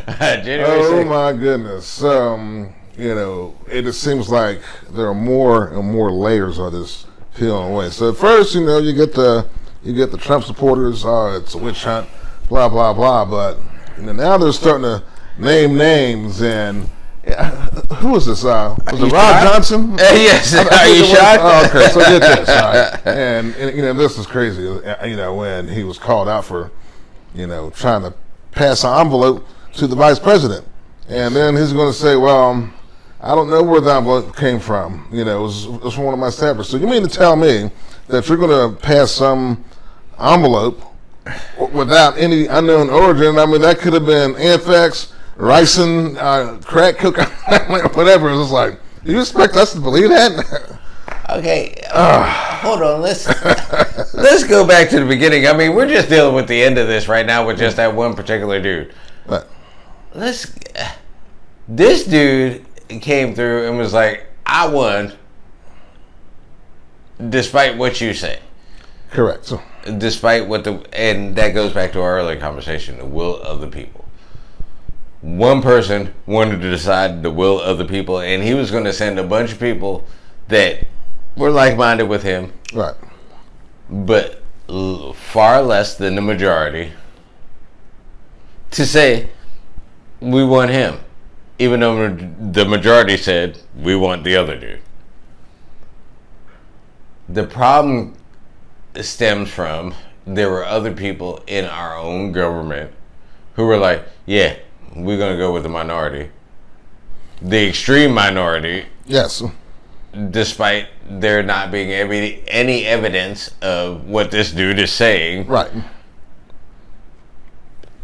January Oh 6th. my goodness. It just seems like there are more and more layers of this peeling away. So at first, you get the Trump supporters, it's a witch hunt, blah blah blah. But now they're starting to name names and. Who was this? Was it Rod Johnson? Yes. I Are you shocked? Oh, okay, so get this. All right. And this is crazy. When he was called out for, trying to pass an envelope to the vice president, and then he's going to say, "Well, I don't know where the envelope came from. It was from one of my staffers." So you mean to tell me that you're going to pass some envelope without any unknown origin? I mean, that could have been anthrax, ricin, crack cocaine, whatever. It was like, do you expect us to believe that? Okay, hold on. Let's go back to the beginning. I mean, we're just dealing with the end of this right now with just that one particular dude. Right. This dude came through and was like, "I won, despite what you say." Correct. So, Despite and that goes back to our earlier conversation, the will of the people. One person wanted to decide the will of the people, and he was going to send a bunch of people that were like-minded with him, right. but far less than the majority, to say, we want him, even though the majority said, we want the other dude. The problem stems from, there were other people in our own government who were like, yeah, we're going to go with the minority. The extreme minority. Yes. Despite there not being any evidence of what this dude is saying. Right.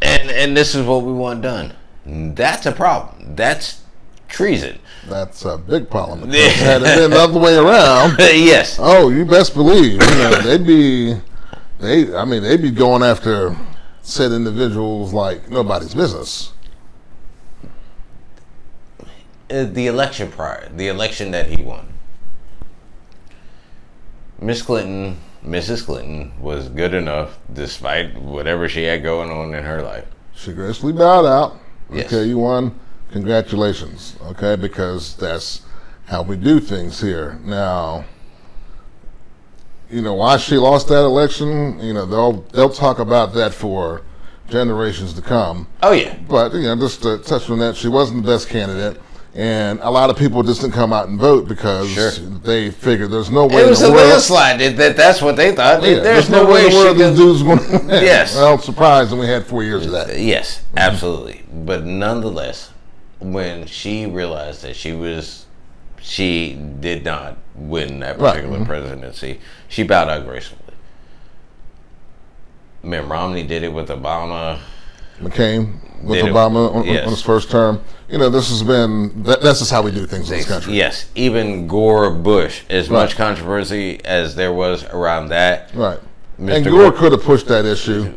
And this is what we want done. That's a problem. That's treason. That's a big problem. Had it been the other way around. Yes. Oh, you best believe. They'd be going after said individuals like nobody's business. The election that he won. Mrs. Clinton was good enough despite whatever she had going on in her life. She gracefully bowed out. Yes. Okay, you won. Congratulations. Okay, because that's how we do things here. Now, why she lost that election, they'll talk about that for generations to come. Oh yeah. But just to touch on that, she wasn't the best candidate. And a lot of people just didn't come out and vote because they figured there's no way it was in the a world. landslide. That's what they thought. Yeah, there's no way in the world she these dudes going to win. Yes. Well, surprised, and we had 4 years of that. Yes, absolutely. But nonetheless, when she realized that she did not win that particular presidency, she bowed out gracefully. Mitt Romney did it with Obama. McCain with Obama on his first term. This has been that's just how we do things in this country. Yes, even Gore Bush, as much controversy as there was around that. Right. And Gore could have pushed that issue.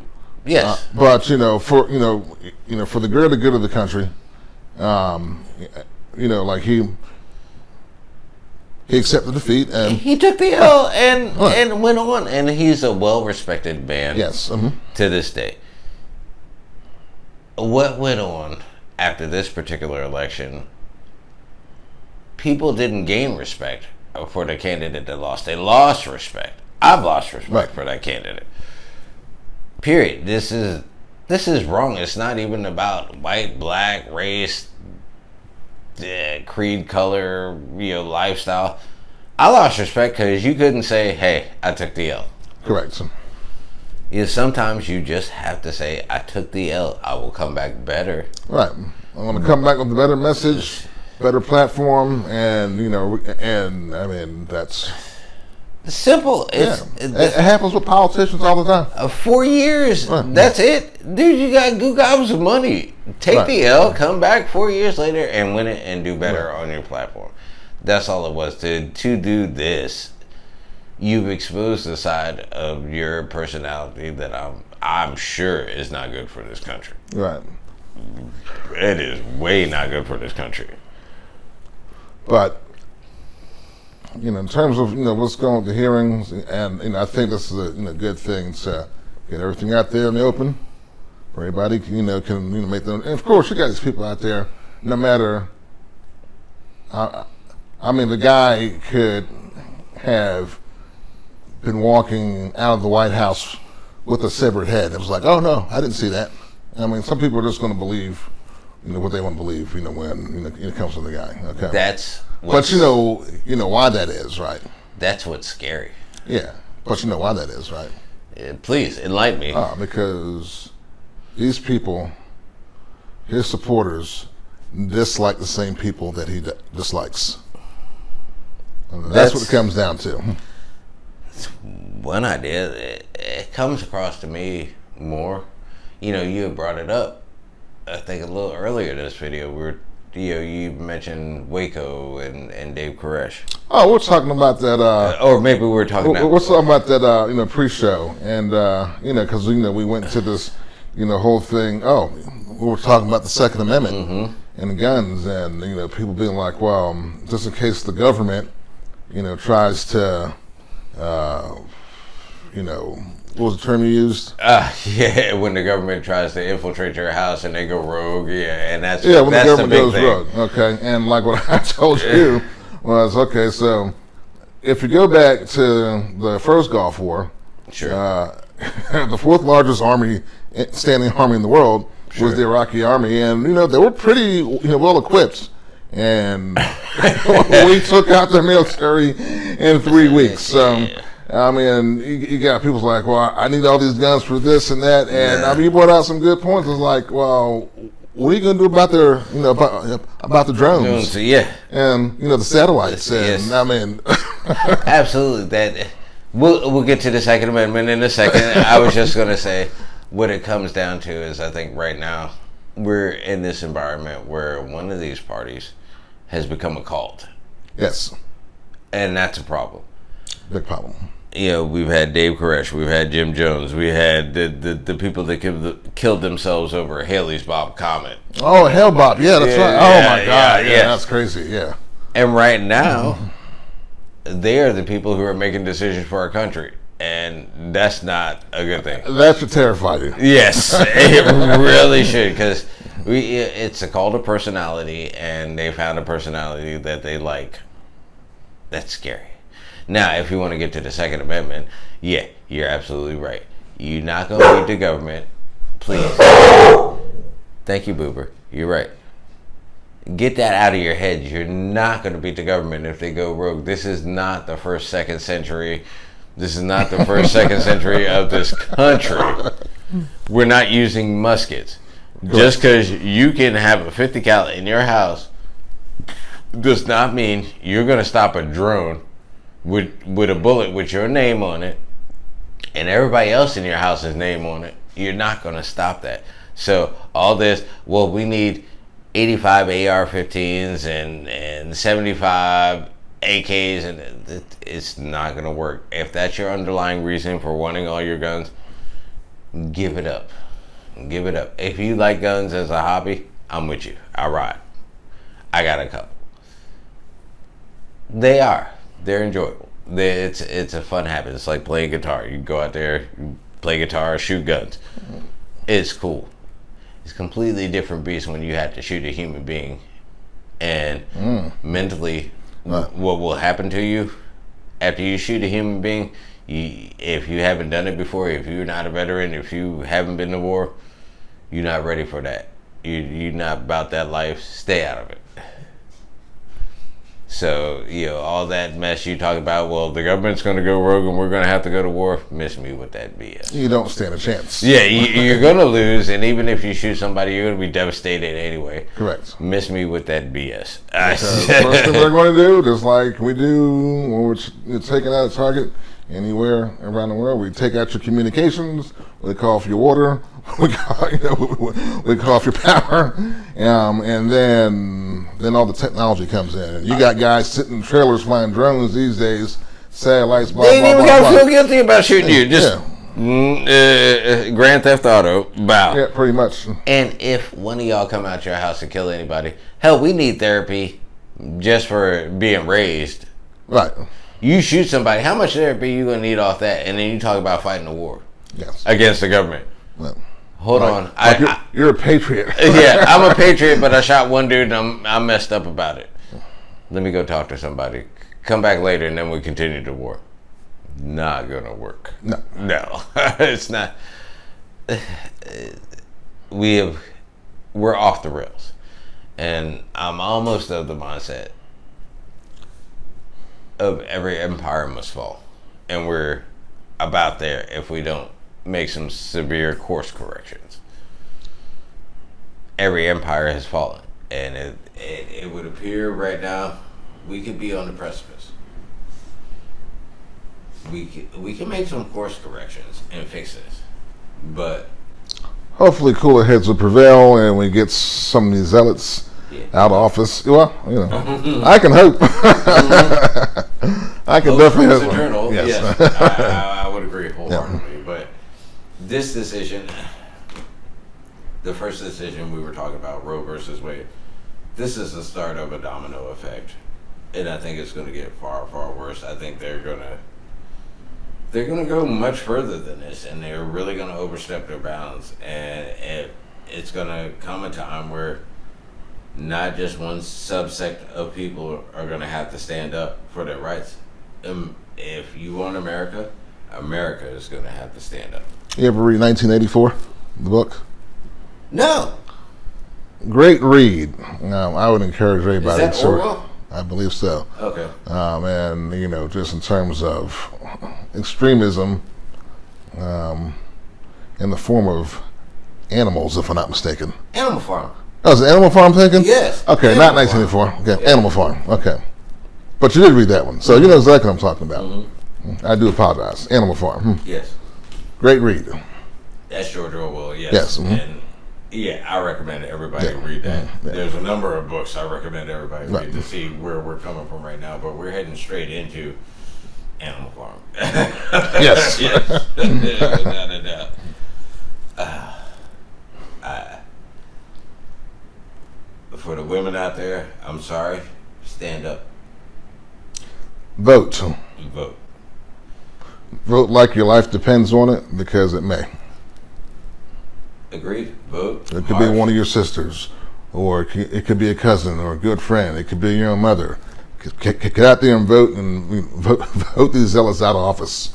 Yes. But for the greater good of the country, like he accepted defeat and he took the L and went on, and he's a well-respected man. Yes. To this day. What went on after this particular election, people didn't gain respect for the candidate that lost. They lost respect. I've lost respect for that candidate. Period. This is wrong. It's not even about white, black, race, creed, color, lifestyle. I lost respect because you couldn't say, hey, I took the L. Correct. Sometimes you just have to say, I took the L. I will come back better. Right. I'm going to come back with a better message, better platform, and that's simple. It happens with politicians all the time. 4 years. That's it, dude. You got gobs of money. Take the L, come back 4 years later, and win it, and do better on your platform. That's all it was. To do this, you've exposed the side of your personality that I'm sure is not good for this country. Right. It is way not good for this country. But in terms of what's going on with the hearings, and I think this is a good thing to get everything out there in the open. where everybody can make them. And of course, you got these people out there. No matter, the guy could have been walking out of the White House with a severed head. It was like, oh no, I didn't see that. Some people are just going to believe, what they want to believe, when it comes to the guy. Okay. But you know why that is, right? That's what's scary. Yeah, but you know why that is, right? Please enlighten me. Because these people, his supporters, dislike the same people that he dislikes. That's what it comes down to. One idea. It comes across to me more. You had brought it up, I think, a little earlier in this video. You mentioned Waco and Dave Koresh. Oh, we're talking about that. Or maybe we were talking. We're talking about that. Pre-show, and because we went to this, whole thing. Oh, we were talking about the Second Amendment and the guns, and people being like, well, just in case the government, tries to, what was the term you used? Yeah, when the government tries to infiltrate your house and they go rogue, and that's when that's the government goes thing. Rogue. Okay, and like what I told you was, okay, so if you go back to the first Gulf War, sure, the fourth largest standing army in the world was the Iraqi army, and they were pretty well equipped, and we took out their military in 3 weeks. So. You got people like, well, I need all these guns for this and that, and you brought out some good points. It's like, well, what are you going to do about their, about the drones? Yeah, and the satellites. Yes. And absolutely. That we'll get to the Second Amendment in a second. I was just going to say, what it comes down to is, I think right now we're in this environment where one of these parties has become a cult. Yes, and that's a problem. Big problem. We've had Dave Koresh, we've had Jim Jones, we had the people that killed themselves over Haley's Bob Comet. Oh, Hell Bob, yeah, that's right. Oh my God, yeah, that's crazy, yeah. And right now, they are the people who are making decisions for our country, and that's not a good thing. That should terrify you. Yes, it really should, because it's a call to personality, and they found a personality that they like. That's scary. Now, if you want to get to the Second Amendment, yeah, you're absolutely right. You're not going to beat the government. Please. Thank you, Boober. You're right. Get that out of your head. You're not going to beat the government if they go rogue. This is not the first, second century. This is not the first, second century of this country. We're not using muskets. Just because you can have a 50 cal in your house does not mean you're going to stop a drone with a bullet with your name on it and everybody else in your house's name on it. You're not going to stop that. So all this, well, we need 85 AR-15s and 75 AKs, and it's not going to work. If that's your underlying reason for wanting all your guns, give it up. Give it up. If you like guns as a hobby, I'm with you. I ride. I got a couple. They're enjoyable. It's a fun habit. It's like playing guitar. You go out there, you play guitar, shoot guns. It's cool. It's a completely different beast when you have to shoot a human being. And mentally, what will happen to you after you shoot a human being, if you haven't done it before, if you're not a veteran, if you haven't been to war, you're not ready for that. You're not about that life. Stay out of it. So, all that mess you talk about, well, the government's going to go rogue and we're going to have to go to war, miss me with that BS. You don't stand a chance. Yeah, you're going to lose, and even if you shoot somebody, you're going to be devastated anyway. Correct. Miss me with that BS. First thing we're going to do, just like we do when we're taking out a target anywhere around the world, we take out your communications, we call off your water, we call off your power, and then all the technology comes in. You got guys sitting in trailers flying drones these days, satellites, blah, they blah, ain't even blah, got to blah. feel guilty about shooting you. Just Grand Theft Auto, bow. Yeah, pretty much. And if one of y'all come out your house and kill anybody, hell, we need therapy just for being raised. Right. You shoot somebody, how much therapy you going to need off that? And then you talk about fighting a war Yes. against the government. Well, Hold on. You're a patriot. Yeah, I'm a patriot, but I shot one dude and I'm messed up about it. Let me go talk to somebody. Come back later and then we continue the war. Not gonna work. No, it's not. We're off the rails, and I'm almost of the mindset of every empire must fall, and we're about there if we don't make some severe course corrections. Every empire has fallen, and it would appear right now we could be on the precipice. We can make some course corrections and fix this, but hopefully cooler heads will prevail and we get some of these zealots out of office. Well, I can hope. I can definitely hope. Eternal. Yes, I would agree wholeheartedly. Yeah. But this decision, the first decision we were talking about, Roe versus Wade, this is the start of a domino effect, and I think it's going to get far, far worse. I think they're going to go much further than this, and they're really going to overstep their bounds, and it's going to come a time where not just one subsect of people are going to have to stand up for their rights. If you want America, America is going to have to stand up. You ever read 1984, the book? No. Great read. I would encourage everybody. Is that Orwell? I believe so. Okay. And just in terms of extremism, in the form of animals, if I'm not mistaken. Animal Farm. Oh, is it Animal Farm thinking? Yes. Okay, Animal not 1984. Farm. Okay, yeah. Animal Farm. Okay. But you did read that one, so you know exactly what I'm talking about. Mm-hmm. I do apologize. Animal Farm. Yes. Great read. That's George Orwell, yes. Yes. Mm-hmm. And yeah, I recommend everybody read that. Yeah. There's a number of books I recommend everybody read to see where we're coming from right now, but we're heading straight into Animal Farm. Yes. Yes. Without a doubt. For the women out there, I'm sorry. Stand up. Vote. Vote. Vote like your life depends on it, because it may. Agreed. Vote. It could be one of your sisters, or it could be a cousin or a good friend. It could be your own mother. Get out there and vote, and vote these zealots out of office.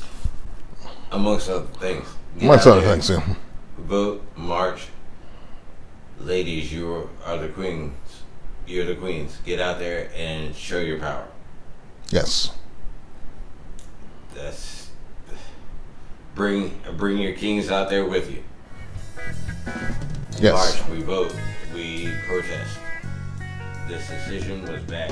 Amongst other things. Amongst other things, yeah. Vote, march. Ladies, you are the queens. You're the queens. Get out there and show your power. Yes. That's bring your kings out there with you. Yes. March, we vote, we protest. This decision was bad.